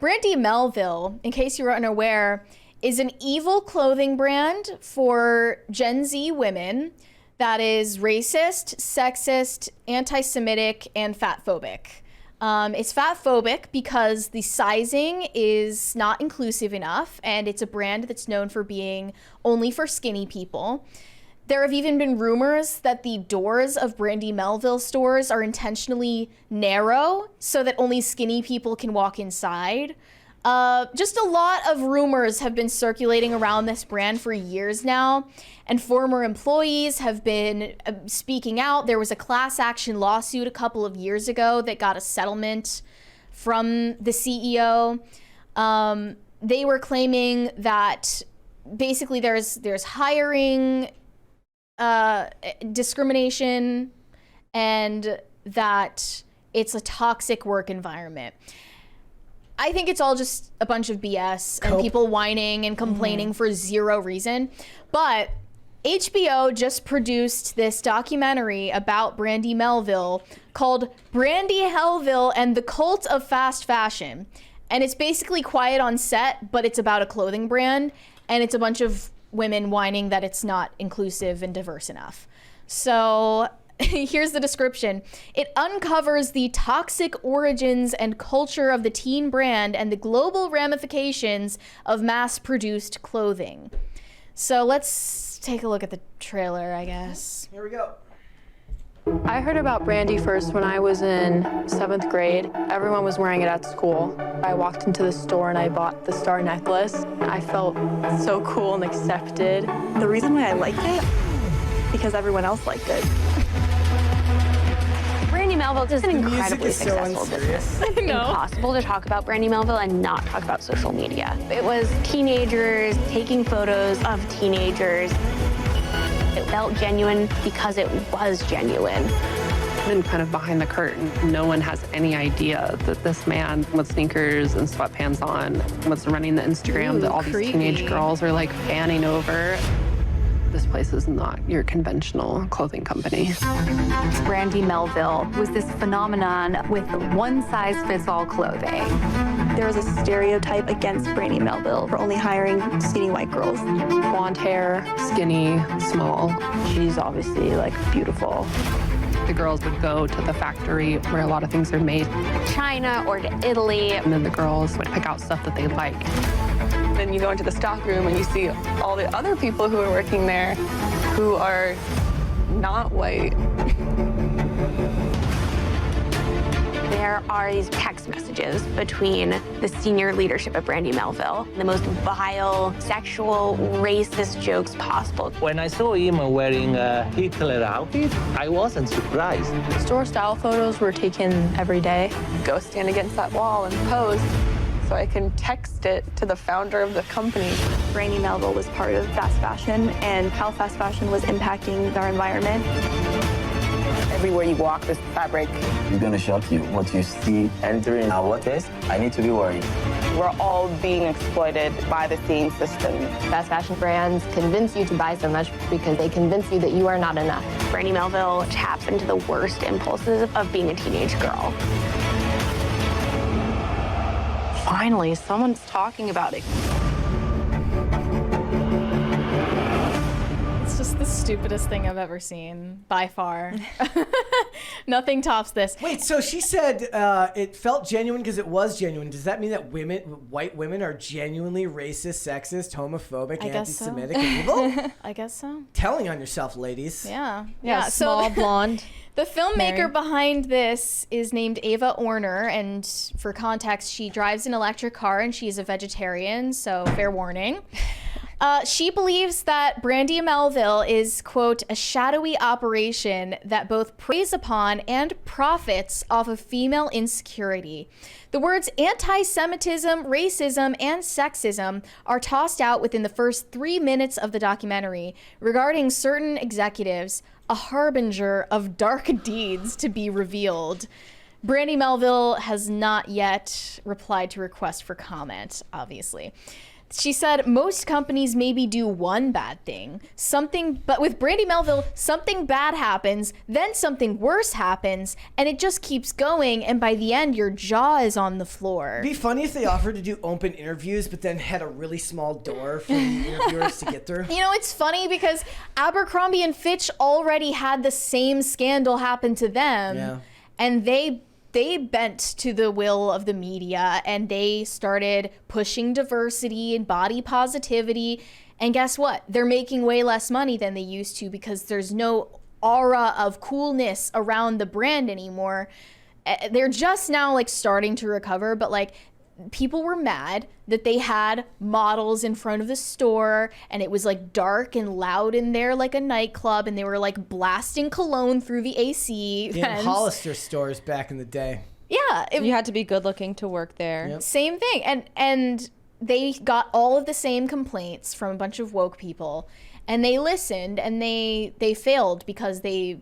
Brandy Melville, in case you were unaware, is an evil clothing brand for Gen Z women that is racist, sexist, anti-Semitic, and fatphobic. It's fatphobic because the sizing is not inclusive enough, and it's a brand that's known for being only for skinny people. There have even been rumors that the doors of Brandy Melville stores are intentionally narrow so that only skinny people can walk inside. Just a lot of rumors have been circulating around this brand for years now, and former employees have been speaking out. There was a class action lawsuit a couple of years ago that got a settlement from the CEO. They were claiming that basically there's hiring discrimination and that it's a toxic work environment. I think it's all just a bunch of BS and people whining and complaining for zero reason. But HBO just produced this documentary about Brandy Melville called Brandy Hellville and the Cult of Fast Fashion. And it's basically quiet on set, but it's about a clothing brand, and it's a bunch of women whining that it's not inclusive and diverse enough. So here's the description. It uncovers the toxic origins and culture of the teen brand and the global ramifications of mass-produced clothing. So let's take a look at the trailer, I guess. Here we go. I heard about Brandy first when I was in 7th grade. Everyone was wearing it at school. I walked into the store and I bought the star necklace. I felt so cool and accepted. The reason why I liked it, because everyone else liked it. Brandy Melville is an incredibly successful business. It's impossible to talk about Brandy Melville and not talk about social media. It was teenagers taking photos of teenagers. It felt genuine because it was genuine. Been kind of behind the curtain. No one has any idea that this man with sneakers and sweatpants on was running the Instagram that all these teenage girls are like fanning over. This place is not your conventional clothing company. Brandy Melville was this phenomenon with one-size-fits-all clothing. There was a stereotype against Brandy Melville for only hiring skinny white girls. Blonde hair, skinny, small. She's obviously like beautiful. The girls would go to the factory where a lot of things are made. China or to Italy. And then the girls would pick out stuff that they like. Then you go into the stock room and you see all the other people who are working there who are not white. There are these text messages between the senior leadership at Brandy Melville, the most vile, sexual, racist jokes possible. When I saw him wearing a Hitler outfit, I wasn't surprised. Store style photos were taken every day. Go stand against that wall and pose so I can text it to the founder of the company. Brandy Melville was part of fast fashion and how fast fashion was impacting our environment. Everywhere you walk, this fabric is going to shock you. What you see entering our workplace, I need to be worried. We're all being exploited by the same system. Fast fashion brands convince you to buy so much because they convince you that you are not enough. Brandy Melville taps into the worst impulses of being a teenage girl. Finally, someone's talking about it. It's just the stupidest thing I've ever seen, by far. Nothing tops this. Wait, so she said it felt genuine because it was genuine. Does that mean that white women are genuinely racist, sexist, homophobic, anti-Semitic, and evil? I guess so. Telling on yourself, ladies. Yeah. Small, so, blonde. The filmmaker Mary. behind this is named Ava Orner, and for context, she drives an electric car and she's a vegetarian, so fair warning. She believes that Brandy Melville is, quote, a shadowy operation that both preys upon and profits off of female insecurity. The words anti-Semitism, racism, and sexism are tossed out within the first 3 minutes of the documentary regarding certain executives, a harbinger of dark deeds to be revealed. Brandy Melville has not yet replied to request for comment, obviously. She said most companies maybe do one bad thing, but with Brandy Melville, something bad happens, then something worse happens, and it just keeps going, and by the end, your jaw is on the floor. It'd be funny if they offered to do open interviews, but then had a really small door for the interviewers to get through. You know, it's funny because Abercrombie and Fitch already had the same scandal happen to them, and they bent to the will of the media and they started pushing diversity and body positivity. And guess what? They're making way less money than they used to because there's no aura of coolness around the brand anymore. They're just now like starting to recover, but like people were mad that they had models in front of the store and it was like dark and loud in there like a nightclub and they were like blasting cologne through the AC vents. In Hollister stores back in the day. Yeah. You had to be good looking to work there. Yep. Same thing. And they got all of the same complaints from a bunch of woke people and they listened and they failed because they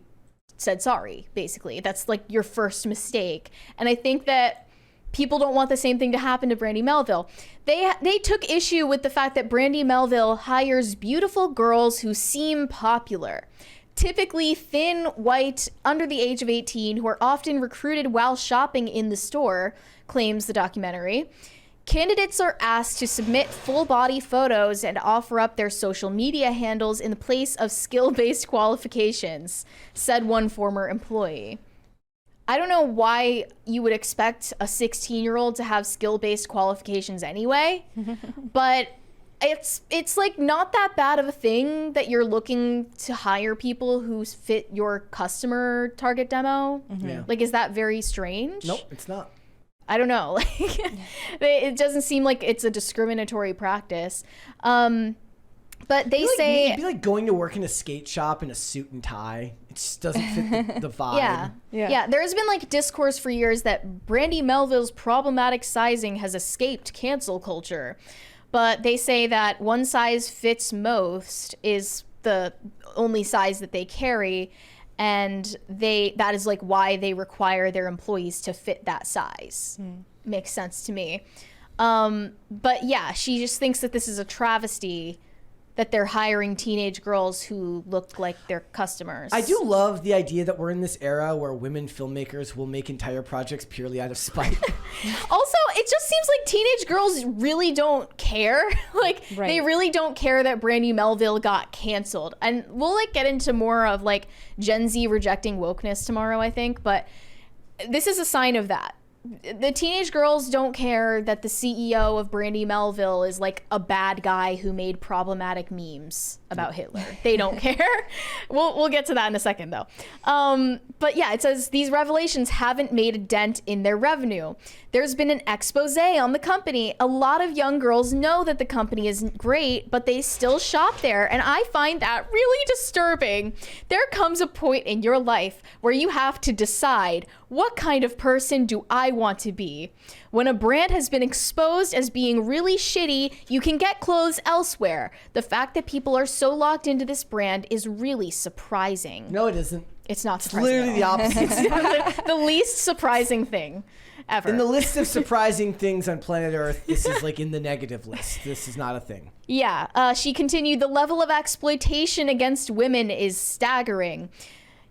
said sorry, basically. That's like your first mistake. And I think that people don't want the same thing to happen to Brandy Melville. They took issue with the fact that Brandy Melville hires beautiful girls who seem popular. Typically thin, white, under the age of 18, who are often recruited while shopping in the store, claims the documentary. Candidates are asked to submit full-body photos and offer up their social media handles in the place of skill-based qualifications, said one former employee. I don't know why you would expect a 16-year-old to have skill-based qualifications anyway, but it's like not that bad of a thing that you're looking to hire people who fit your customer target demo. Yeah. Like, is that very strange? Nope, it's not. I don't know. Like, it doesn't seem like it's a discriminatory practice. But they say it'd be like going to work in a skate shop in a suit and tie. It just doesn't fit the vibe. Yeah. There's been like discourse for years that Brandy Melville's problematic sizing has escaped cancel culture. But they say that one size fits most is the only size that they carry. And that is like why they require their employees to fit that size. Makes sense to me. But yeah, she just thinks that this is a travesty that they're hiring teenage girls who look like their customers. I do love the idea that we're in this era where women filmmakers will make entire projects purely out of spite. Also, it just seems like teenage girls really don't care. They really don't care that Brandy Melville got canceled. And we'll like get into more of like Gen Z rejecting wokeness tomorrow, I think. But this is a sign of that. The teenage girls don't care that the CEO of Brandy Melville is like a bad guy who made problematic memes about Hitler. They don't care. We'll get to that in a second though. But yeah, it says these revelations haven't made a dent in their revenue. There's been an expose on the company. A lot of young girls know that the company isn't great, but they still shop there. And I find that really disturbing. There comes a point in your life where you have to decide, what kind of person do I want to be? When a brand has been exposed as being really shitty, you can get clothes elsewhere. The fact that people are so locked into this brand is really surprising. No, it isn't. It's not surprising. It's literally the opposite. It's the least surprising thing ever. In the list of surprising things on planet Earth, this is like in the negative list. This is not a thing. Yeah. She continued, the level of exploitation against women is staggering.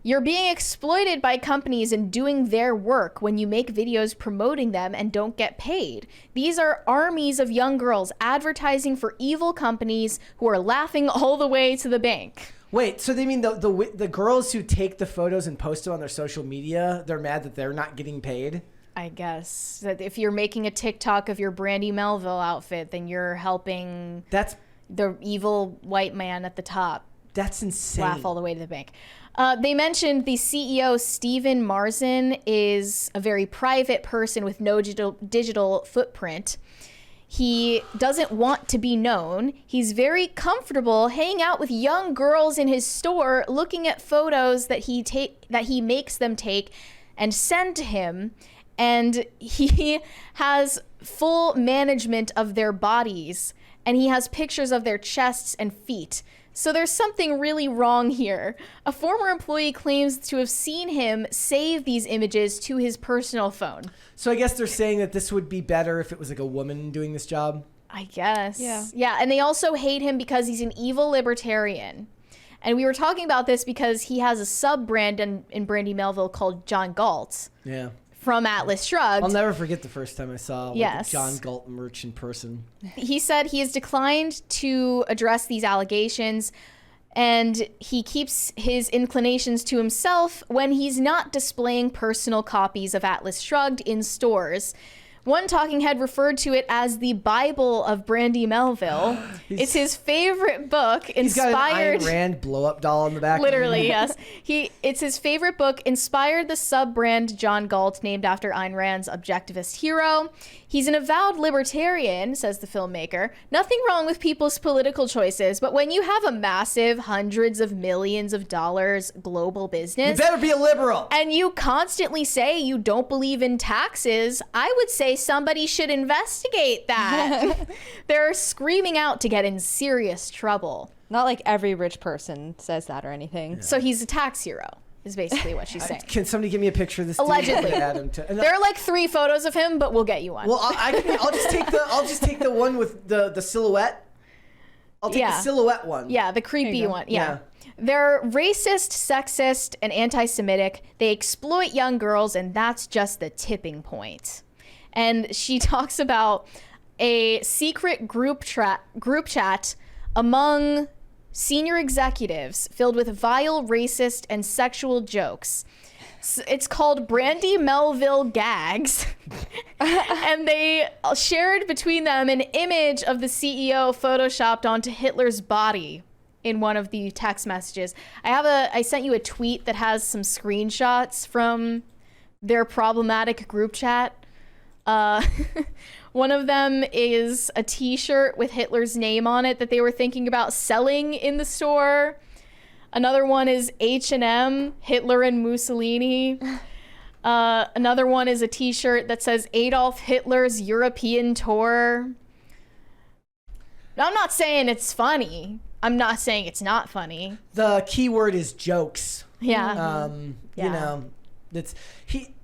You're being exploited by companies and doing their work when you make videos promoting them and don't get paid. These are armies of young girls advertising for evil companies who are laughing all the way to the bank. Wait, so they mean the girls who take the photos and post them on their social media, they're mad that they're not getting paid? I guess that if you're making a TikTok of your Brandy Melville outfit, then you're helping the evil white man at the top. That's insane. Laugh all the way to the bank. They mentioned the CEO, Stephen Marzin, is a very private person with no digital footprint. He doesn't want to be known. He's very comfortable hanging out with young girls in his store, looking at photos that he makes them take and send to him. And he has full management of their bodies, and he has pictures of their chests and feet. So there's something really wrong here. A former employee claims to have seen him save these images to his personal phone. So I guess they're saying that this would be better if it was like a woman doing this job? I guess. Yeah, and they also hate him because he's an evil libertarian. And we were talking about this because he has a sub-brand in Brandy Melville called John Galt. Yeah. From Atlas Shrugged. I'll never forget the first time I saw the John Galt merch in person. He said he has declined to address these allegations, and he keeps his inclinations to himself when he's not displaying personal copies of Atlas Shrugged in stores. One talking head referred to it as the Bible of Brandy Melville. It's his favorite book, inspired. He's got an Ayn Rand blow-up doll in the back. Literally, yes. It's his favorite book, inspired the sub-brand John Galt, named after Ayn Rand's objectivist hero. He's an avowed libertarian, says the filmmaker. Nothing wrong with people's political choices, but when you have a massive, hundreds of millions of dollars global business, you better be a liberal. And you constantly say you don't believe in taxes, I would say somebody should investigate that. They're screaming out to get in serious trouble. Not like every rich person says that or anything. Yeah. So he's a tax hero, is basically what she's saying. Can somebody give me a picture of this? Allegedly. There are like 3 photos of him, but we'll get you one. Well, I'll just take the one with the silhouette. I'll take the silhouette one. Yeah, the creepy one. Yeah. They're racist, sexist, and anti-Semitic. They exploit young girls, and that's just the tipping point. And she talks about a secret group chat among senior executives filled with vile, racist, and sexual jokes. It's called Brandy Melville Gags. And they shared between them an image of the CEO photoshopped onto Hitler's body in one of the text messages. I sent you a tweet that has some screenshots from their problematic group chat. One of them is a t-shirt with Hitler's name on it that they were thinking about selling in the store. Another one is H&M, Hitler and Mussolini. Another one is a t-shirt that says Adolf Hitler's European tour. I'm not saying it's funny. I'm not saying it's not funny. The key word is jokes. Yeah. You know,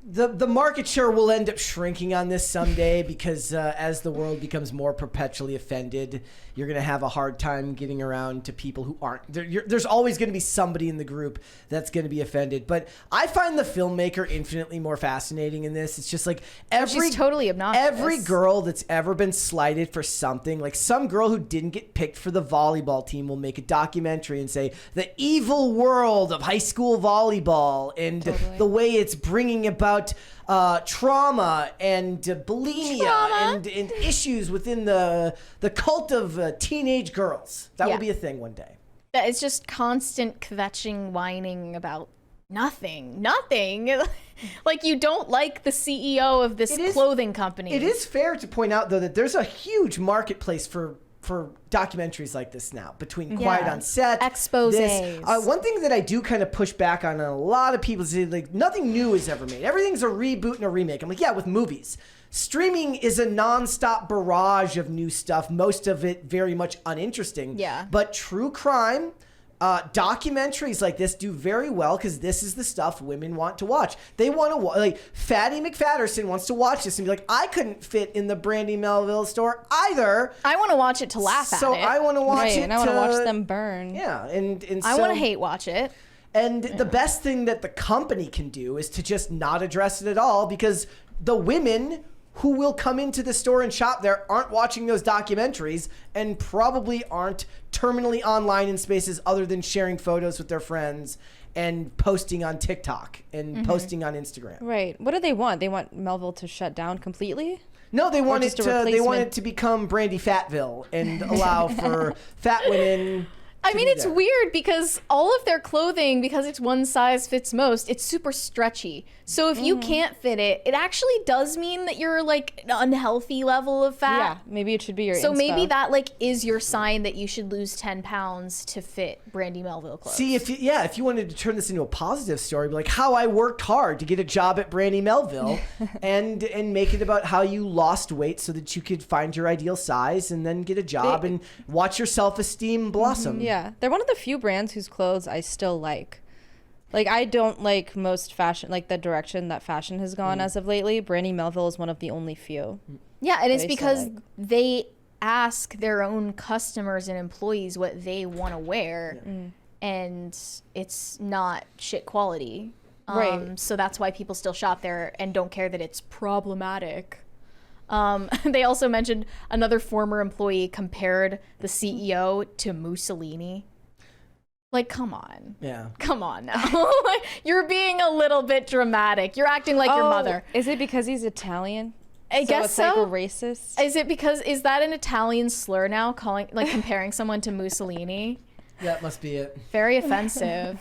the market share will end up shrinking on this someday because as the world becomes more perpetually offended, you're going to have a hard time getting around to people who aren't. There's always going to be somebody in the group that's going to be offended. But I find the filmmaker infinitely more fascinating in this. It's just like she's totally obnoxious. Every girl that's ever been slighted for something, like some girl who didn't get picked for the volleyball team will make a documentary and say the evil world of high school volleyball and the way it's bringing about trauma and bulimia and issues within the cult of teenage girls. That will be a thing one day. It's just constant kvetching, whining about nothing. Like you don't like the CEO of this clothing company. It is fair to point out, though, that there's a huge marketplace for documentaries like this now, between Quiet on Set, exposés. One thing that I do kind of push back on a lot of people is like nothing new is ever made. Everything's a reboot and a remake. I'm like, yeah, with movies. Streaming is a nonstop barrage of new stuff, most of it very much uninteresting. Yeah. But true crime, documentaries like this do very well because this is the stuff women want to watch. They want to like Fatty McFatterson wants to watch this and be like, I couldn't fit in the Brandy Melville store either. I want to watch it to laugh at it. So I want to watch it. And I want to watch them burn. Yeah, and I want to hate watch it. And the best thing that the company can do is to just not address it at all because the women who will come into the store and shop there aren't watching those documentaries and probably aren't terminally online in spaces other than sharing photos with their friends and posting on TikTok and posting on Instagram. Right. What do they want? They want Melville to shut down completely? No, they want it to become Brandy Fatville and allow for fat women. I mean, it's weird because all of their clothing, because it's one size fits most, it's super stretchy. So if you can't fit it, it actually does mean that you're like an unhealthy level of fat. Yeah, maybe it should be your So maybe that like is your sign that you should lose 10 pounds to fit Brandy Melville clothes. See, if you wanted to turn this into a positive story, be like how I worked hard to get a job at Brandy Melville and make it about how you lost weight so that you could find your ideal size and then get a job and watch your self-esteem blossom. Yeah, they're one of the few brands whose clothes I still like. Like, I don't like most fashion, like the direction that fashion has gone as of lately. Brandy Melville is one of the only few. Yeah, and it's because they ask their own customers and employees what they want to wear, and it's not shit quality. Right. So that's why people still shop there and don't care that it's problematic. They also mentioned another former employee compared the CEO to Mussolini. Like, come on. Yeah. Come on now. You're being a little bit dramatic. You're acting like your mother. Is it because he's Italian? I guess it's so. Like a racist? Is that an Italian slur now, comparing someone to Mussolini? That must be it. Very offensive.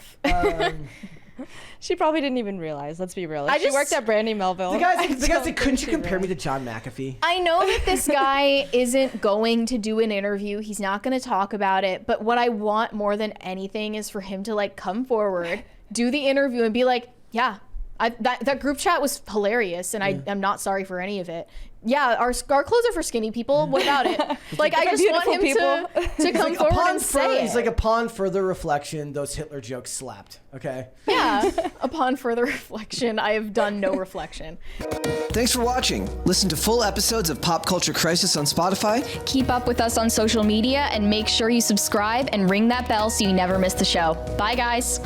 She probably didn't even realize. Let's be real. She just worked at Brandy Melville. The guy's like, couldn't you compare me to John McAfee? I know that this guy isn't going to do an interview. He's not going to talk about it. But what I want more than anything is for him to like come forward, do the interview, and be like, yeah, that group chat was hilarious, and I'm not sorry for any of it. Yeah, our clothes are for skinny people. What about it? Like, I just want him to come forward and say it. He's like, upon further reflection, those Hitler jokes slapped. Okay. Yeah. Upon further reflection, I have done no reflection. Thanks for watching. Listen to full episodes of Pop Culture Crisis on Spotify. Keep up with us on social media and make sure you subscribe and ring that bell so you never miss the show. Bye, guys.